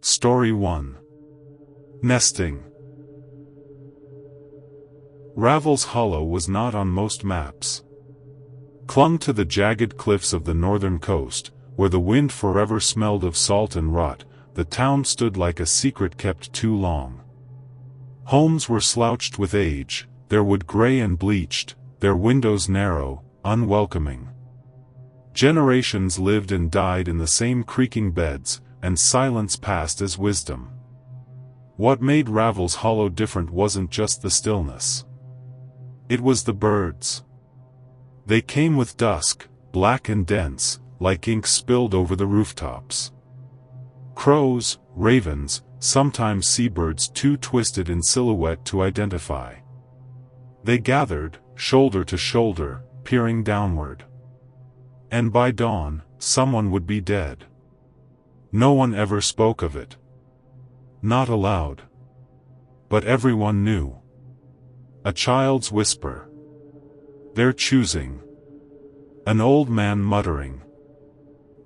Story 1. Nesting. Ravel's Hollow was not on most maps. Clung to the jagged cliffs of the northern coast, where the wind forever smelled of salt and rot, the town stood like a secret kept too long. Homes were slouched with age, their wood gray and bleached, their windows narrow, unwelcoming. Generations lived and died in the same creaking beds, and silence passed as wisdom. What made Ravel's Hollow different wasn't just the stillness. It was the birds. They came with dusk, black and dense, like ink spilled over the rooftops. Crows, ravens, sometimes seabirds too twisted in silhouette to identify. They gathered, shoulder to shoulder, peering downward. And by dawn, someone would be dead. No one ever spoke of it. Not aloud. But everyone knew. A child's whisper. Their choosing. An old man muttering.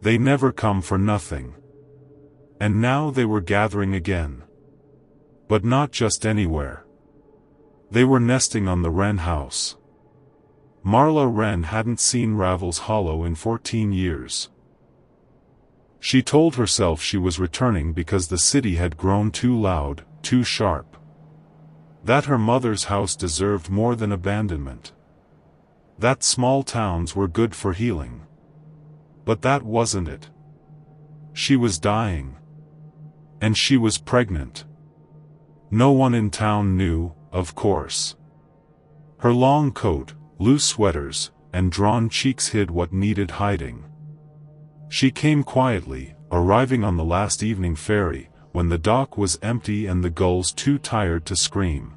They never come for nothing. And now they were gathering again. But not just anywhere. They were nesting on the Wren house. Marla Wren hadn't seen Ravel's Hollow in 14 years. She told herself she was returning because the city had grown too loud, too sharp. That her mother's house deserved more than abandonment. That small towns were good for healing. But that wasn't it. She was dying. And she was pregnant. No one in town knew, of course. Her long coat, loose sweaters, and drawn cheeks hid what needed hiding. She came quietly, arriving on the last evening ferry, when the dock was empty and the gulls too tired to scream.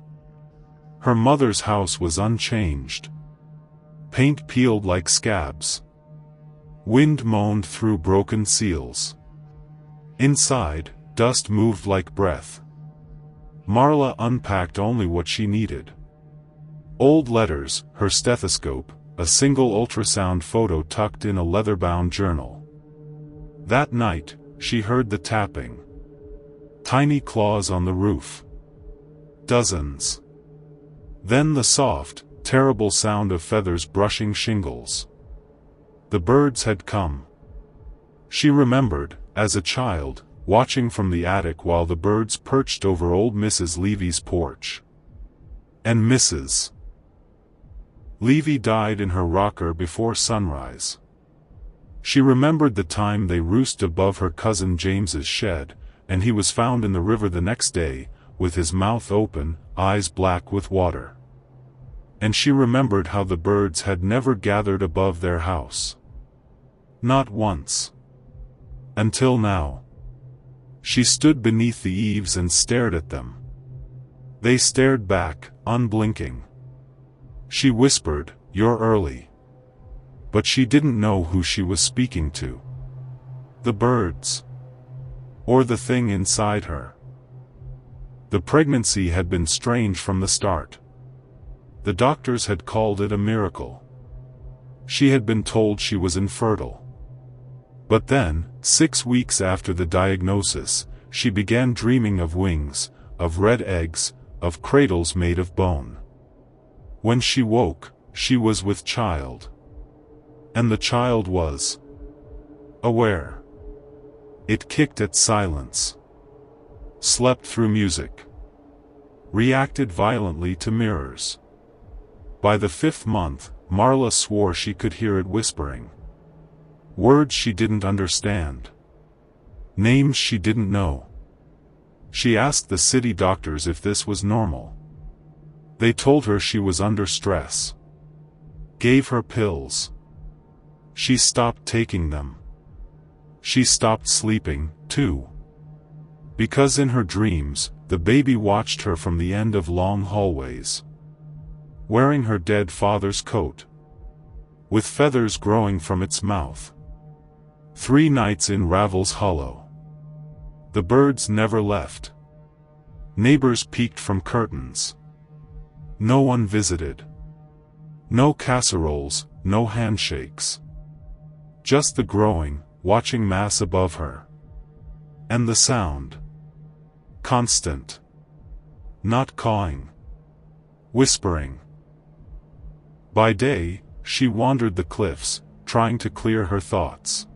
Her mother's house was unchanged. Paint peeled like scabs. Wind moaned through broken seals. Inside, dust moved like breath. Marla unpacked only what she needed. Old letters, her stethoscope, a single ultrasound photo tucked in a leather-bound journal. That night, she heard the tapping. Tiny claws on the roof. Dozens. Then the soft, terrible sound of feathers brushing shingles. The birds had come. She remembered, as a child, watching from the attic while the birds perched over old Mrs. Levy's porch. And Mrs. Levy died in her rocker before sunrise. She remembered the time they roosted above her cousin James's shed, and he was found in the river the next day, with his mouth open, eyes black with water. And she remembered how the birds had never gathered above their house. Not once. Until now. She stood beneath the eaves and stared at them. They stared back, unblinking. She whispered, "You're early." But she didn't know who she was speaking to. The birds. Or the thing inside her. The pregnancy had been strange from the start. The doctors had called it a miracle. She had been told she was infertile. But then, 6 weeks after the diagnosis, she began dreaming of wings, of red eggs, of cradles made of bone. When she woke, she was with child. And the child was aware. It kicked at silence. Slept through music. Reacted violently to mirrors. By the 5th month, Marla swore she could hear it whispering. Words she didn't understand. Names she didn't know. She asked the city doctors if this was normal. They told her she was under stress. Gave her pills. She stopped taking them. She stopped sleeping, too. Because in her dreams, the baby watched her from the end of long hallways. Wearing her dead father's coat. With feathers growing from its mouth. 3 nights in Ravel's Hollow. The birds never left. Neighbors peeked from curtains. No one visited. No casseroles, no handshakes. Just the growing, watching mass above her. And the sound. Constant. Not cawing. Whispering. By day, she wandered the cliffs, trying to clear her thoughts.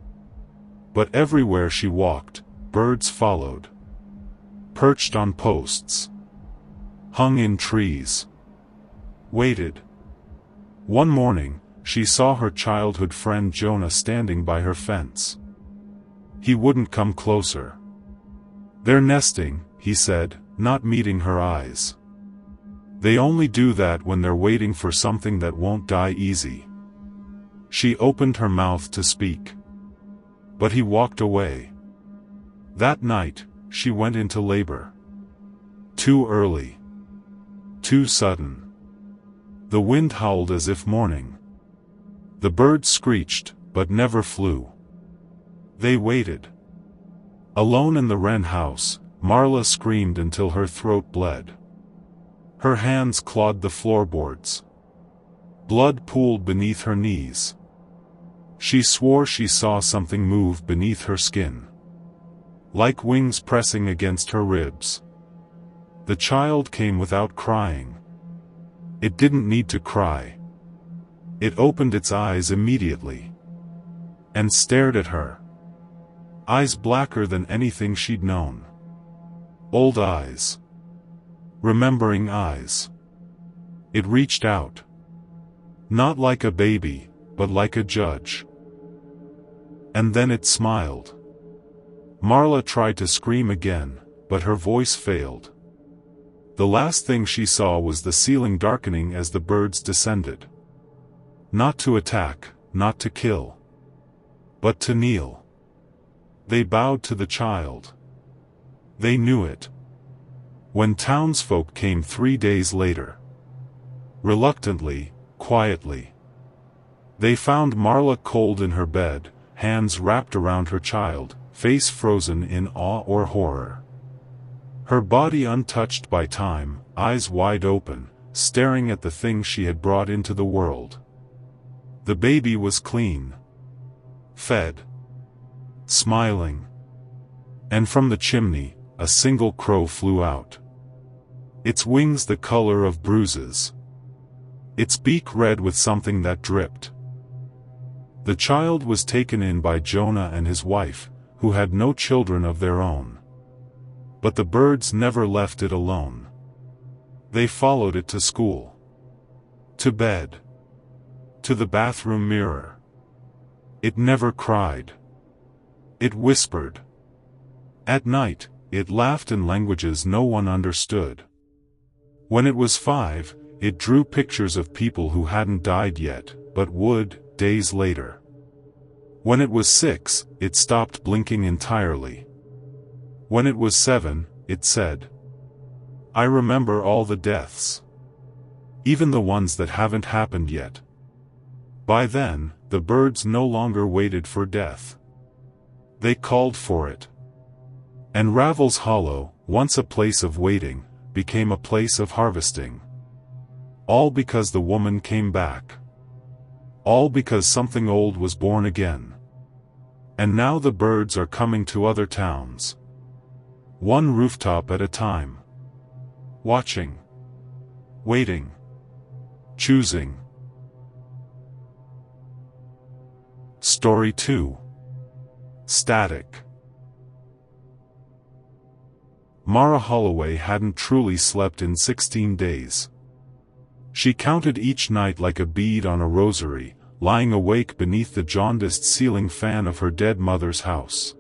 But everywhere she walked, birds followed. Perched on posts. Hung in trees. Waited. One morning, she saw her childhood friend Jonah standing by her fence. He wouldn't come closer. "They're nesting," he said, not meeting her eyes. "They only do that when they're waiting for something that won't die easy." She opened her mouth to speak. But he walked away. That night, she went into labor. Too early. Too sudden. The wind howled as if mourning. The birds screeched, but never flew. They waited. Alone in the wren house, Marla screamed until her throat bled. Her hands clawed the floorboards. Blood pooled beneath her knees. She swore she saw something move beneath her skin. Like wings pressing against her ribs. The child came without crying. It didn't need to cry. It opened its eyes immediately. And stared at her. Eyes blacker than anything she'd known. Old eyes. Remembering eyes. It reached out. Not like a baby, but like a judge. And then it smiled. Marla tried to scream again, but her voice failed. The last thing she saw was the ceiling darkening as the birds descended. Not to attack, not to kill. But to kneel. They bowed to the child. They knew it. When townsfolk came 3 days later. Reluctantly, quietly. They found Marla cold in her bed, hands wrapped around her child, face frozen in awe or horror. Her body untouched by time, eyes wide open, staring at the thing she had brought into the world. The baby was clean. Fed. Smiling. And from the chimney, a single crow flew out. Its wings the color of bruises. Its beak red with something that dripped. The child was taken in by Jonah and his wife, who had no children of their own. But the birds never left it alone. They followed it to school. To bed. To the bathroom mirror. It never cried. It whispered. At night, it laughed in languages no one understood. When it was 5, it drew pictures of people who hadn't died yet, but would, days later. When it was 6, it stopped blinking entirely. When it was 7, it said, "I remember all the deaths. Even the ones that haven't happened yet." By then, the birds no longer waited for death. They called for it. And Ravel's Hollow, once a place of waiting, became a place of harvesting. All because the woman came back. All because something old was born again. And now the birds are coming to other towns. One rooftop at a time. Watching. Waiting. Choosing. Story 2. Static. Mara Holloway hadn't truly slept in 16 days. She counted each night like a bead on a rosary, lying awake beneath the jaundiced ceiling fan of her dead mother's house.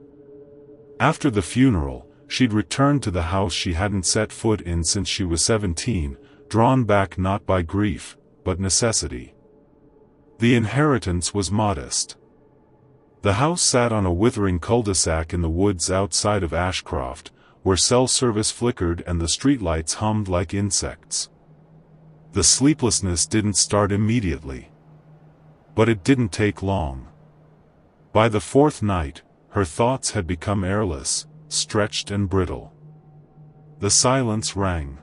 After the funeral, she'd returned to the house she hadn't set foot in since she was 17, drawn back not by grief, but necessity. The inheritance was modest. The house sat on a withering cul-de-sac in the woods outside of Ashcroft, where cell service flickered and the streetlights hummed like insects. The sleeplessness didn't start immediately. But it didn't take long. By the 4th night, her thoughts had become airless, stretched and brittle. The silence rang.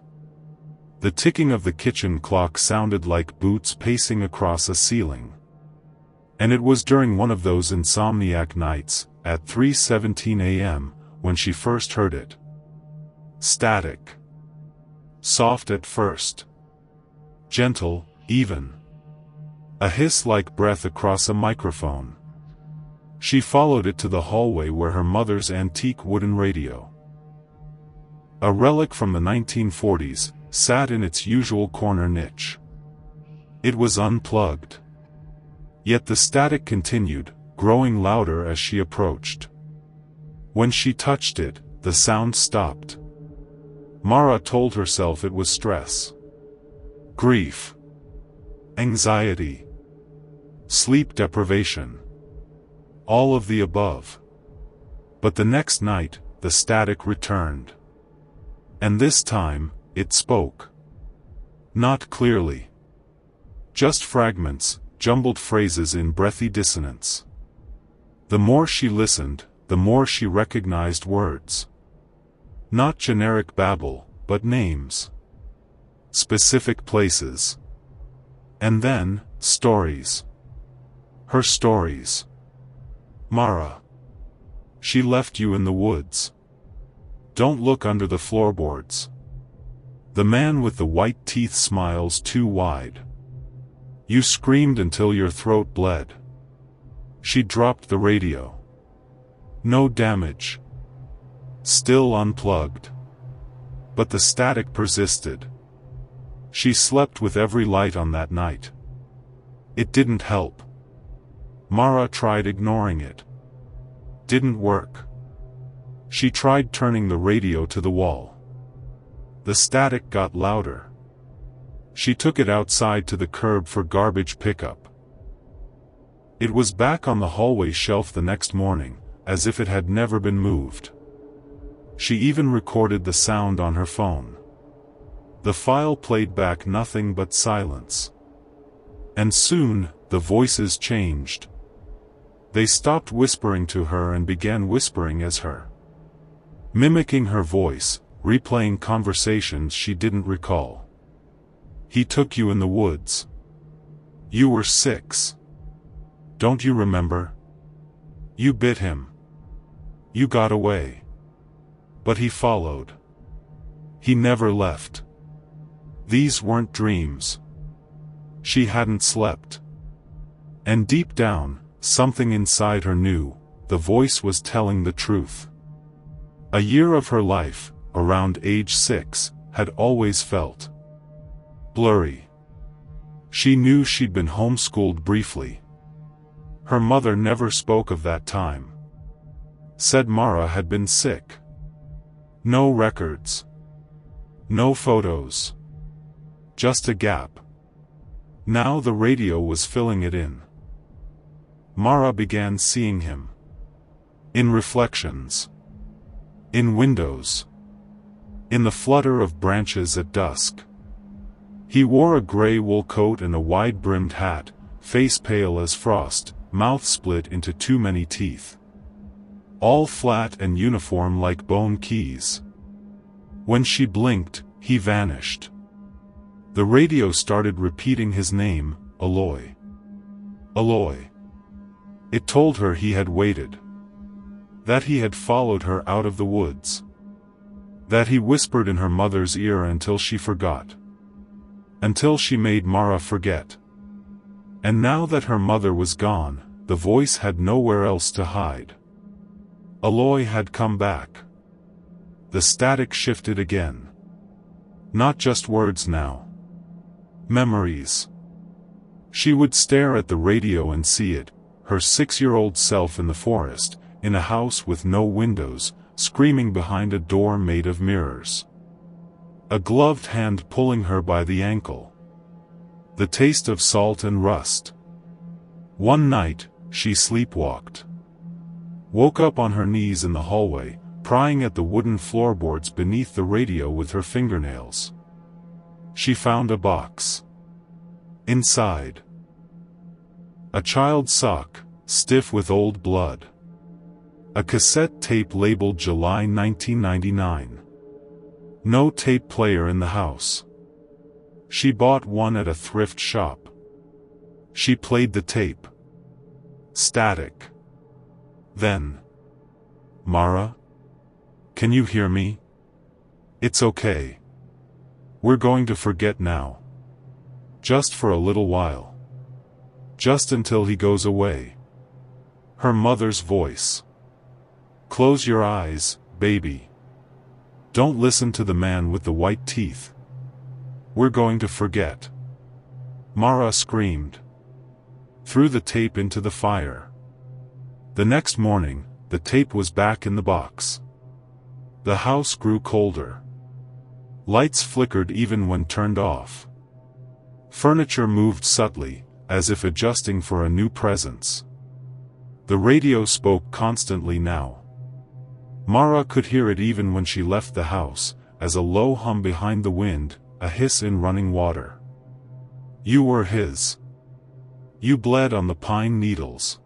The ticking of the kitchen clock sounded like boots pacing across a ceiling. And it was during one of those insomniac nights, at 3:17 a.m., when she first heard it. Static. Soft at first. Gentle, even. A hiss like breath across a microphone. She followed it to the hallway where her mother's antique wooden radio, a relic from the 1940s, sat in its usual corner niche. It was unplugged. Yet the static continued, growing louder as she approached. When she touched it, the sound stopped. Mara told herself it was stress, grief, anxiety, sleep deprivation. All of the above. But the next night, the static returned. And this time, it spoke. Not clearly. Just fragments, jumbled phrases in breathy dissonance. The more she listened, the more she recognized words. Not generic babble, but names. Specific places. And then, stories. Her stories. Mara. She left you in the woods. Don't look under the floorboards. The man with the white teeth smiles too wide. You screamed until your throat bled. She dropped the radio. No damage. Still unplugged. But the static persisted. She slept with every light on that night. It didn't help. Mara tried ignoring it. Didn't work. She tried turning the radio to the wall. The static got louder. She took it outside to the curb for garbage pickup. It was back on the hallway shelf the next morning, as if it had never been moved. She even recorded the sound on her phone. The file played back nothing but silence. And soon, the voices changed. They stopped whispering to her and began whispering as her. Mimicking her voice, replaying conversations she didn't recall. He took you in the woods. You were 6. Don't you remember? You bit him. You got away. But he followed. He never left. These weren't dreams. She hadn't slept. And deep down, something inside her knew, the voice was telling the truth. A year of her life, around age 6, had always felt blurry. She knew she'd been homeschooled briefly. Her mother never spoke of that time. Said Mara had been sick. No records. No photos. Just a gap. Now the radio was filling it in. Mara began seeing him. In reflections. In windows. In the flutter of branches at dusk. He wore a gray wool coat and a wide-brimmed hat, face pale as frost, mouth split into too many teeth. All flat and uniform like bone keys. When she blinked, he vanished. The radio started repeating his name, Aloy. Aloy. It told her he had waited. That he had followed her out of the woods. That he whispered in her mother's ear until she forgot. Until she made Mara forget. And now that her mother was gone, the voice had nowhere else to hide. Aloy had come back. The static shifted again. Not just words now. Memories. She would stare at the radio and see it, her 6-year-old self in the forest, in a house with no windows, screaming behind a door made of mirrors. A gloved hand pulling her by the ankle. The taste of salt and rust. One night, she sleepwalked. Woke up on her knees in the hallway, prying at the wooden floorboards beneath the radio with her fingernails. She found a box. Inside. A child's sock, stiff with old blood. A cassette tape labeled July 1999. No tape player in the house. She bought one at a thrift shop. She played the tape. Static. Then. Mara? Can you hear me? It's okay. We're going to forget now. Just for a little while. Just until he goes away. Her mother's voice. Close your eyes, baby. Don't listen to the man with the white teeth. We're going to forget. Mara screamed. Threw the tape into the fire. The next morning, the tape was back in the box. The house grew colder. Lights flickered even when turned off. Furniture moved subtly, as if adjusting for a new presence. The radio spoke constantly now. Mara could hear it even when she left the house, as a low hum behind the wind, a hiss in running water. You were his. You bled on the pine needles.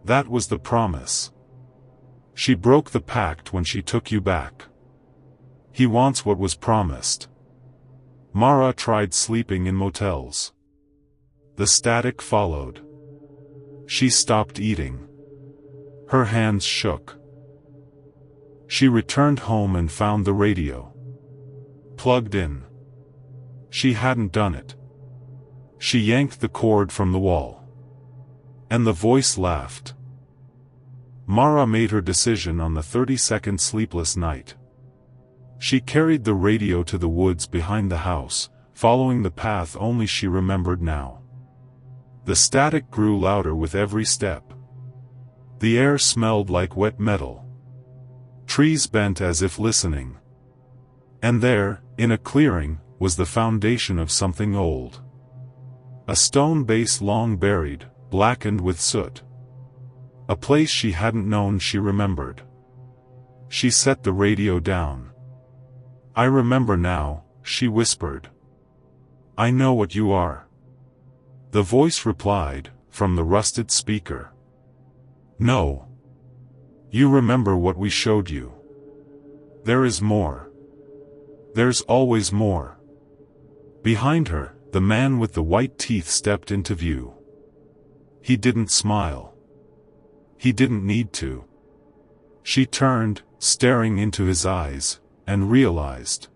That was the promise. She broke the pact when she took you back. He wants what was promised. Mara tried sleeping in motels. The static followed. She stopped eating. Her hands shook. She returned home and found the radio. Plugged in. She hadn't done it. She yanked the cord from the wall. And the voice laughed. Mara made her decision on the 32nd sleepless night. She carried the radio to the woods behind the house, following the path only she remembered now. The static grew louder with every step. The air smelled like wet metal. Trees bent as if listening. And there, in a clearing, was the foundation of something old. A stone base long buried, blackened with soot. A place she hadn't known she remembered. She set the radio down. I remember now, she whispered. I know what you are. The voice replied, from the rusted speaker. No. You remember what we showed you. There is more. There's always more. Behind her, the man with the white teeth stepped into view. He didn't smile. He didn't need to. She turned, staring into his eyes, and realized.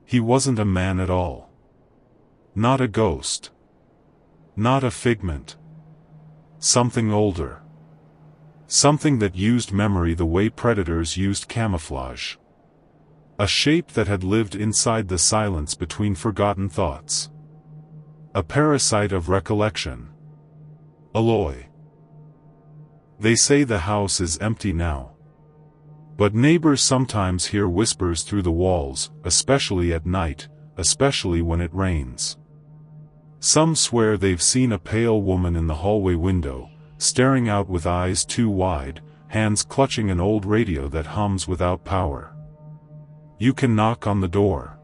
He wasn't a man at all. Not a ghost. Not a figment. Something older. Something that used memory the way predators used camouflage. A shape that had lived inside the silence between forgotten thoughts. A parasite of recollection. Alloy. They say the house is empty now. But neighbors sometimes hear whispers through the walls, especially at night, especially when it rains. Some swear they've seen a pale woman in the hallway window, staring out with eyes too wide, hands clutching an old radio that hums without power. You can knock on the door.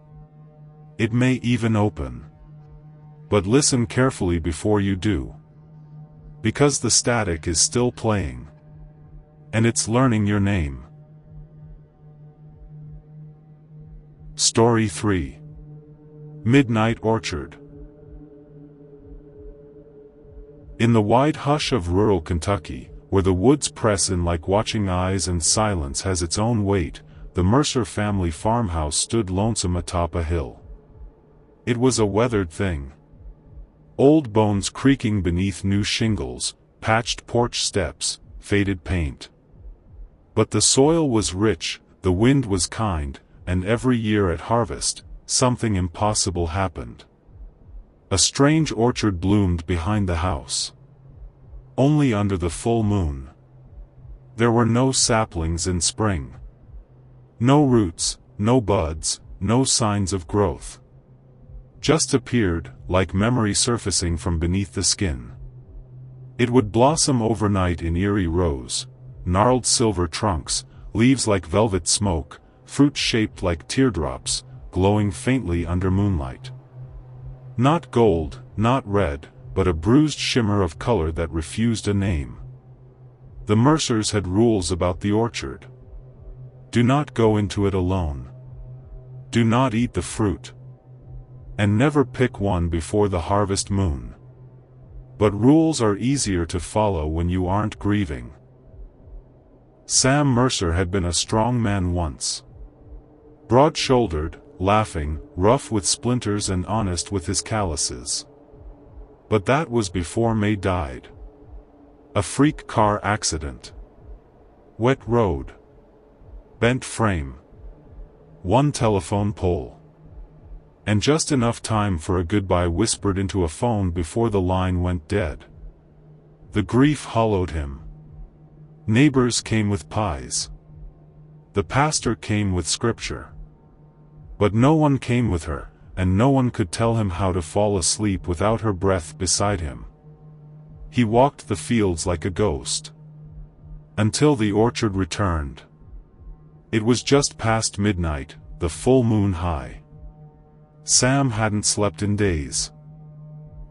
It may even open. But listen carefully before you do. Because the static is still playing. And it's learning your name. Story 3. Midnight Orchard. In the wide hush of rural Kentucky, where the woods press in like watching eyes and silence has its own weight, the Mercer family farmhouse stood lonesome atop a hill. It was a weathered thing. Old bones creaking beneath new shingles, patched porch steps, faded paint. But the soil was rich, the wind was kind, and every year at harvest, something impossible happened. A strange orchard bloomed behind the house. Only under the full moon. There were no saplings in spring. No roots, no buds, no signs of growth. Just appeared, like memory surfacing from beneath the skin. It would blossom overnight in eerie rows, gnarled silver trunks, leaves like velvet smoke, fruit shaped like teardrops, glowing faintly under moonlight. Not gold, not red, but a bruised shimmer of color that refused a name. The Mercers had rules about the orchard. Do not go into it alone. Do not eat the fruit. And never pick one before the harvest moon. But rules are easier to follow when you aren't grieving. Sam Mercer had been a strong man once. Broad-shouldered, laughing, rough with splinters and honest with his calluses. But that was before May died. A freak car accident. Wet road. Bent frame. One telephone pole. And just enough time for a goodbye whispered into a phone before the line went dead. The grief hollowed him. Neighbors came with pies. The pastor came with scripture. But no one came with her, and no one could tell him how to fall asleep without her breath beside him. He walked the fields like a ghost. Until the orchard returned. It was just past midnight, the full moon high. Sam hadn't slept in days.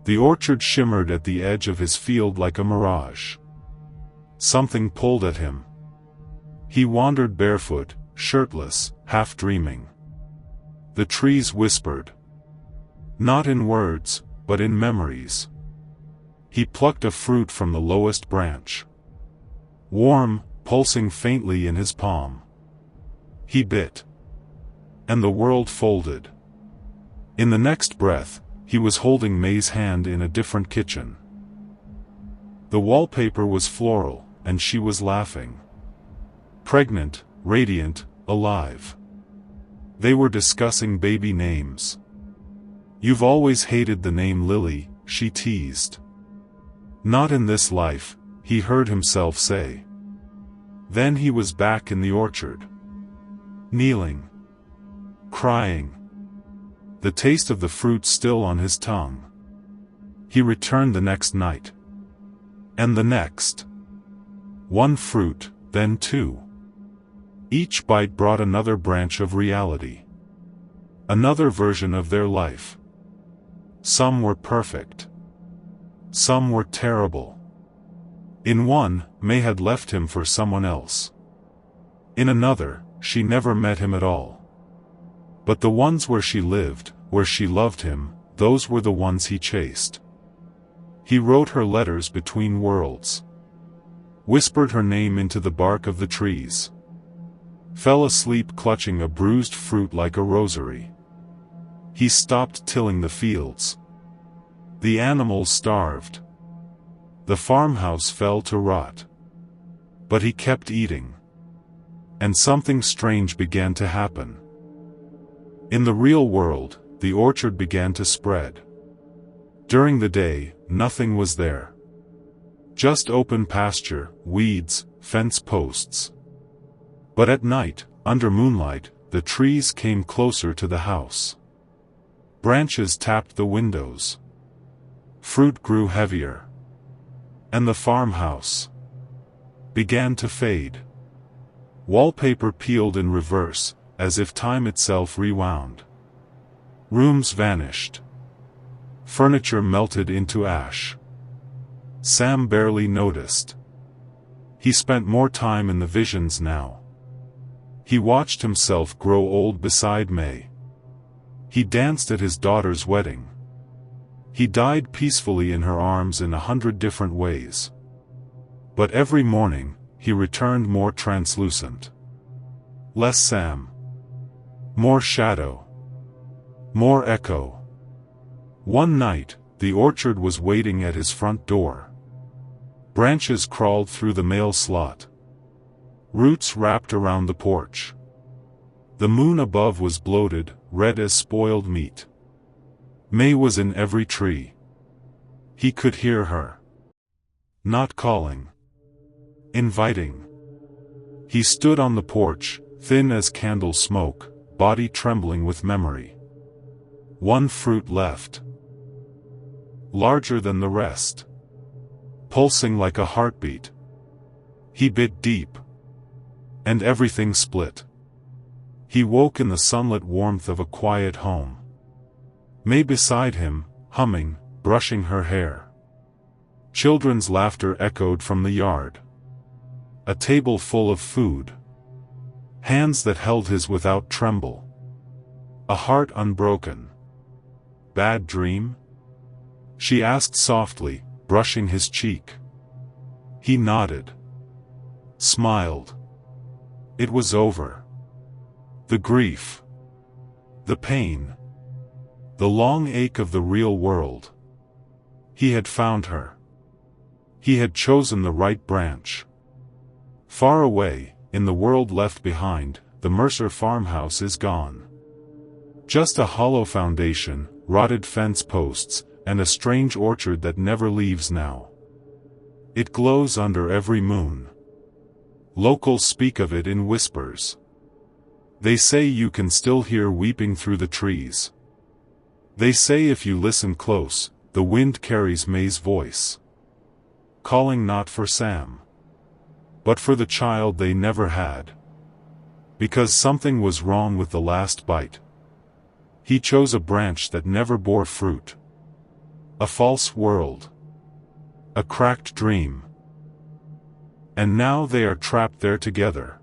The orchard shimmered at the edge of his field like a mirage. Something pulled at him. He wandered barefoot, shirtless, half dreaming. The trees whispered. Not in words, but in memories. He plucked a fruit from the lowest branch. Warm, pulsing faintly in his palm. He bit. And the world folded. In the next breath, he was holding May's hand in a different kitchen. The wallpaper was floral, and she was laughing. Pregnant, radiant, alive. They were discussing baby names. "You've always hated the name Lily," she teased. "Not in this life," he heard himself say. Then he was back in the orchard. Kneeling. Crying. The taste of the fruit still on his tongue. He returned the next night. And the next. One fruit, then two. Each bite brought another branch of reality. Another version of their life. Some were perfect. Some were terrible. In one, May had left him for someone else. In another, she never met him at all. But the ones where she lived, where she loved him, those were the ones he chased. He wrote her letters between worlds. Whispered her name into the bark of the trees. Fell asleep clutching a bruised fruit like a rosary. He stopped tilling the fields. The animals starved. The farmhouse fell to rot. But he kept eating. And something strange began to happen. In the real world, the orchard began to spread. During the day, nothing was there. Just open pasture, weeds, fence posts. But at night, under moonlight, the trees came closer to the house. Branches tapped the windows. Fruit grew heavier. And the farmhouse began to fade. Wallpaper peeled in reverse, as if time itself rewound. Rooms vanished. Furniture melted into ash. Sam barely noticed. He spent more time in the visions now. He watched himself grow old beside May. He danced at his daughter's wedding. He died peacefully in her arms in 100 different ways. But every morning, he returned more translucent. Less Sam. More shadow. More echo. One night, the orchard was waiting at his front door. Branches crawled through the mail slot. Roots wrapped around the porch. The moon above was bloated, red as spoiled meat. May was in every tree. He could hear her. Not calling. Inviting. He stood on the porch, thin as candle smoke, body trembling with memory. One fruit left. Larger than the rest. Pulsing like a heartbeat. He bit deep. And everything split. He woke in the sunlit warmth of a quiet home. May beside him, humming, brushing her hair. Children's laughter echoed from the yard. A table full of food. Hands that held his without tremble. A heart unbroken. Bad dream? She asked softly, brushing his cheek. He nodded. Smiled. It was over. The grief. The pain. The long ache of the real world. He had found her. He had chosen the right branch. Far away, in the world left behind, the Mercer farmhouse is gone. Just a hollow foundation, rotted fence posts, and a strange orchard that never leaves now. It glows under every moon. Locals speak of it in whispers. They say you can still hear weeping through the trees. They say if you listen close, the wind carries May's voice. Calling not for Sam, but for the child they never had. Because something was wrong with the last bite. He chose a branch that never bore fruit. A false world. A cracked dream. And now they are trapped there together.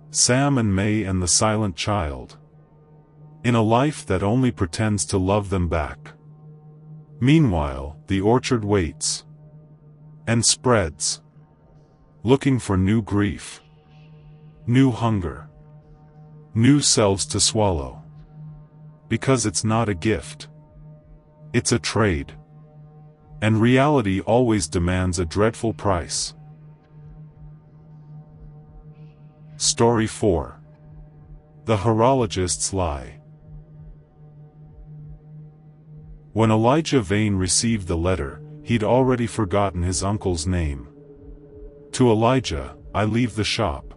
Sam and May and the silent child. In a life that only pretends to love them back. Meanwhile, the orchard waits. And spreads. Looking for new grief. New hunger. New selves to swallow. Because it's not a gift. It's a trade. And reality always demands a dreadful price. Story 4. The Horologist's Lie. When Elijah Vane received the letter, he'd already forgotten his uncle's name. To Elijah, I leave the shop.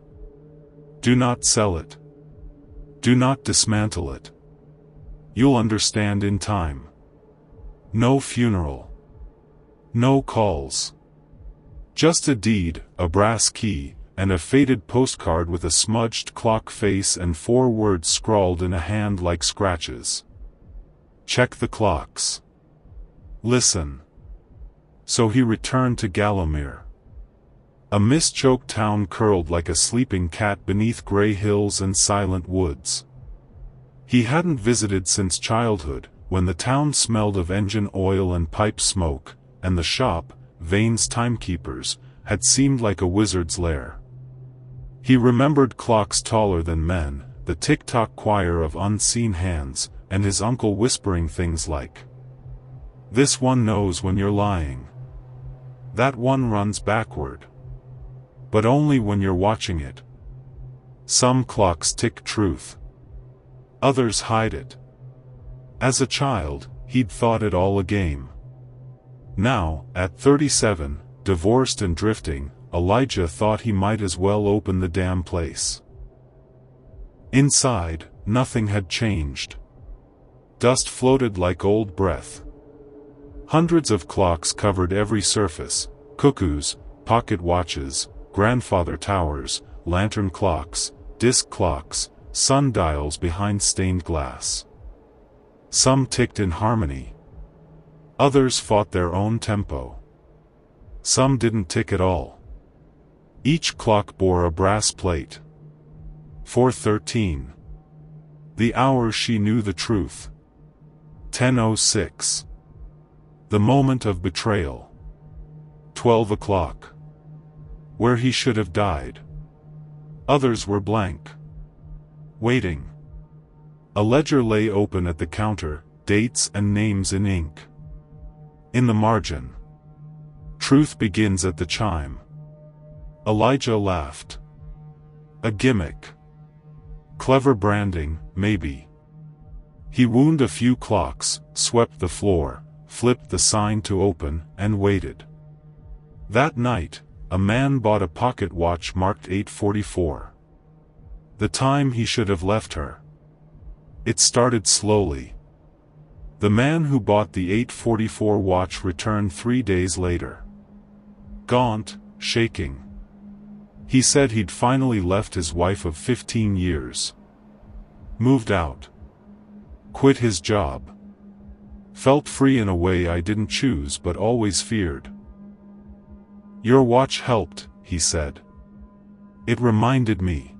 Do not sell it. Do not dismantle it. You'll understand in time. No funeral. No calls. Just a deed, a brass key, and a faded postcard with a smudged clock face and 4 words scrawled in a hand like scratches. Check the clocks. Listen. So he returned to Gallowmere. A mist-choked town curled like a sleeping cat beneath grey hills and silent woods. He hadn't visited since childhood, when the town smelled of engine oil and pipe smoke, and the shop, Vane's timekeepers, had seemed like a wizard's lair. He remembered clocks taller than men, the tick-tock choir of unseen hands, and his uncle whispering things like, "This one knows when you're lying. That one runs backward. But only when you're watching it. Some clocks tick truth. Others hide it." As a child, he'd thought it all a game. Now, at 37, divorced and drifting, Elijah thought he might as well open the damn place. Inside, nothing had changed. Dust floated like old breath. Hundreds of clocks covered every surface: cuckoos, pocket watches, grandfather towers, lantern clocks, disc clocks, sundials behind stained glass. Some ticked in harmony. Others fought their own tempo. Some didn't tick at all. Each clock bore a brass plate. 4:13. The hour she knew the truth. 10:06. The moment of betrayal. 12 o'clock. Where he should have died. Others were blank. Waiting. A ledger lay open at the counter, dates and names in ink. In the margin. Truth begins at the chime. Elijah laughed. A gimmick. Clever branding, maybe. He wound a few clocks, swept the floor, flipped the sign to open, and waited. That night, a man bought a pocket watch marked 8:44. The time he should have left her. It started slowly. The man who bought the 8:44 watch returned 3 days later. Gaunt, shaking. He said he'd finally left his wife of 15 years. Moved out. Quit his job. Felt free in a way I didn't choose but always feared. Your watch helped, he said. It reminded me.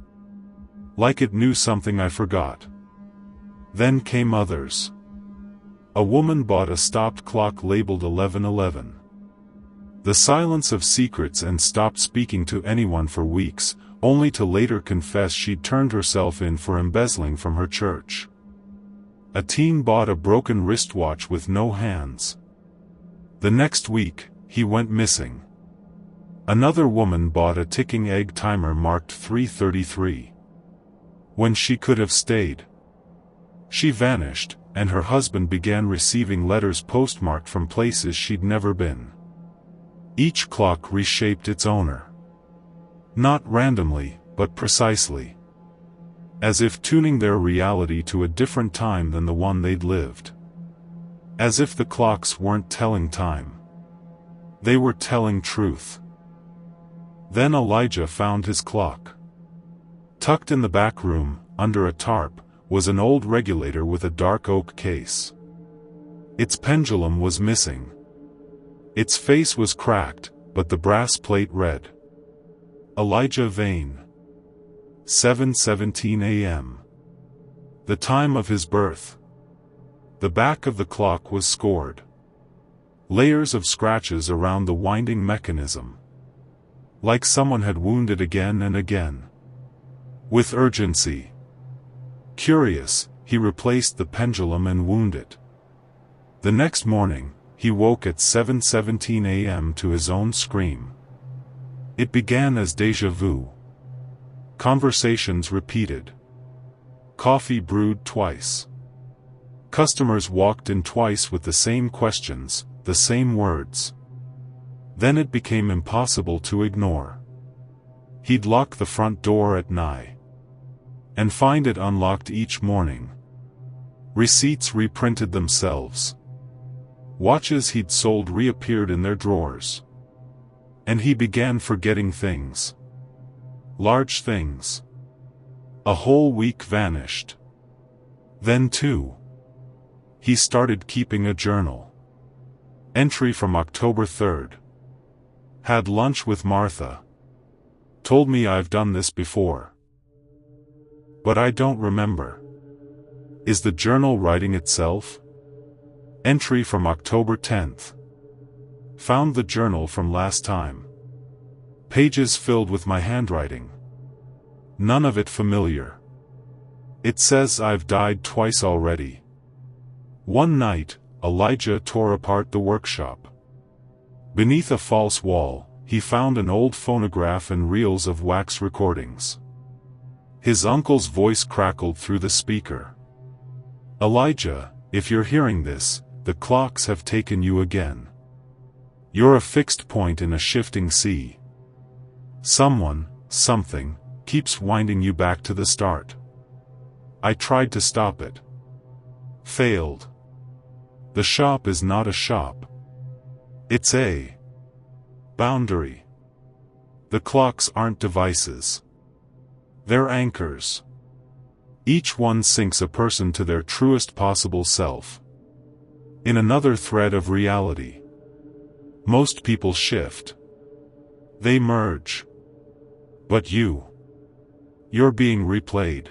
Like it knew something I forgot. Then came others. A woman bought a stopped clock labeled 11:11. The silence of secrets and stopped speaking to anyone for weeks, only to later confess she'd turned herself in for embezzling from her church. A teen bought a broken wristwatch with no hands. The next week, he went missing. Another woman bought a ticking egg timer marked 3:33. When she could have stayed. She vanished, and her husband began receiving letters postmarked from places she'd never been. Each clock reshaped its owner. Not randomly, but precisely. As if tuning their reality to a different time than the one they'd lived. As if the clocks weren't telling time. They were telling truth. Then Elijah found his clock. Tucked in the back room, under a tarp, was an old regulator with a dark oak case. Its pendulum was missing. Its face was cracked, but the brass plate read, Elijah Vane. 7:17 a.m. The time of his birth. The back of the clock was scored. Layers of scratches around the winding mechanism. Like someone had wounded again and again. With urgency. Curious, he replaced the pendulum and wound it. The next morning, he woke at 7:17 a.m. to his own scream. It began as déjà vu. Conversations repeated. Coffee brewed twice. Customers walked in twice with the same questions, the same words. Then it became impossible to ignore. He'd lock the front door at night. And find it unlocked each morning. Receipts reprinted themselves. Watches he'd sold reappeared in their drawers. And he began forgetting things. Large things. A whole week vanished. Then too. He started keeping a journal. Entry from October 3rd. Had lunch with Martha. Told me I've done this before. But I don't remember. Is the journal writing itself? Entry from October 10th. Found the journal from last time. Pages filled with my handwriting. None of it familiar. It says I've died twice already. One night, Elijah tore apart the workshop. Beneath a false wall, he found an old phonograph and reels of wax recordings. His uncle's voice crackled through the speaker. Elijah, if you're hearing this, the clocks have taken you again. You're a fixed point in a shifting sea. Someone, something, keeps winding you back to the start. I tried to stop it. Failed. The shop is not a shop. It's a boundary. The clocks aren't devices. They're anchors. Each one sinks a person to their truest possible self. In another thread of reality. Most people shift. They merge. But you're being replayed.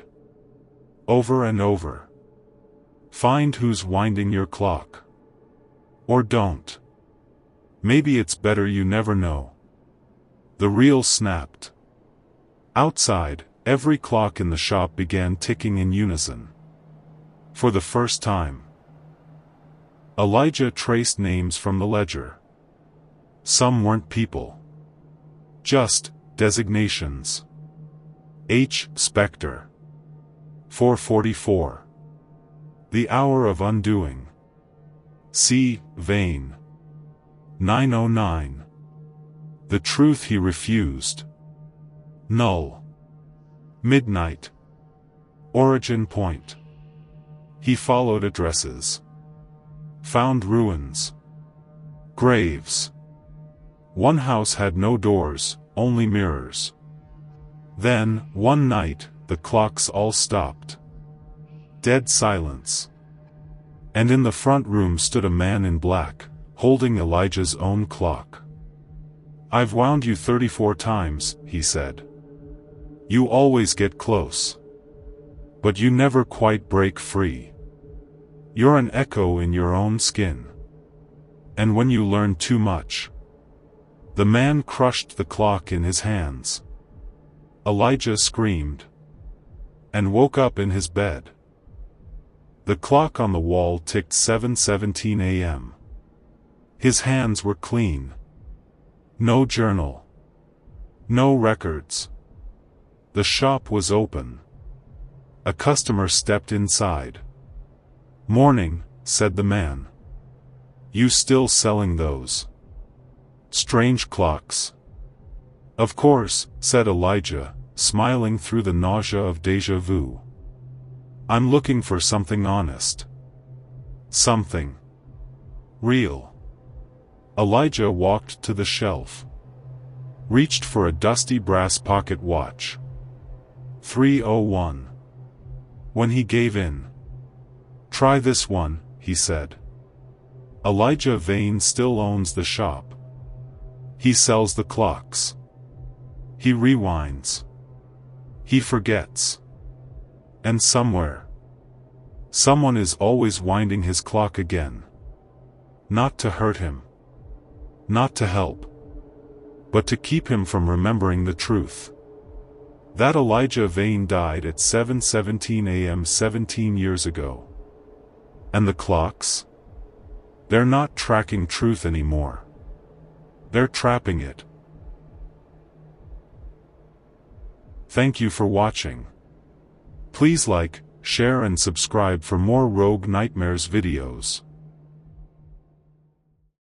Over and over. Find who's winding your clock. Or don't. Maybe it's better you never know. The reel snapped. Outside, every clock in the shop began ticking in unison. For the first time. Elijah traced names from the ledger. Some weren't people. Just designations. H. Spectre. 4:44. The hour of undoing. C. Vane. 9:09. The truth he refused. Null. Midnight. Origin point. He followed addresses. Found ruins. Graves. One house had no doors, only mirrors. Then, one night, the clocks all stopped. Dead silence. And in the front room stood a man in black, holding Elijah's own clock. I've wound you 34 times, he said. You always get close. But you never quite break free. You're an echo in your own skin. And when you learn too much. The man crushed the clock in his hands. Elijah screamed. And woke up in his bed. The clock on the wall ticked 7:17 a.m. His hands were clean. No journal. No records. The shop was open. A customer stepped inside. "Morning," said the man. "You still selling those strange clocks?" "Of course," said Elijah, smiling through the nausea of déjà vu. "I'm looking for something honest. Something real." Elijah walked to the shelf. Reached for a dusty brass pocket watch. 3:01. When he gave in. "Try this one," he said. Elijah Vane still owns the shop. He sells the clocks. He rewinds. He forgets. And somewhere, someone is always winding his clock again. Not to hurt him. Not to help. But to keep him from remembering the truth. That Elijah Vane died at 7:17 a.m. 17 years ago. And the clocks? They're not tracking truth anymore. They're trapping it. Thank you for watching. Please like, share and subscribe for more Rogue Nightmares videos.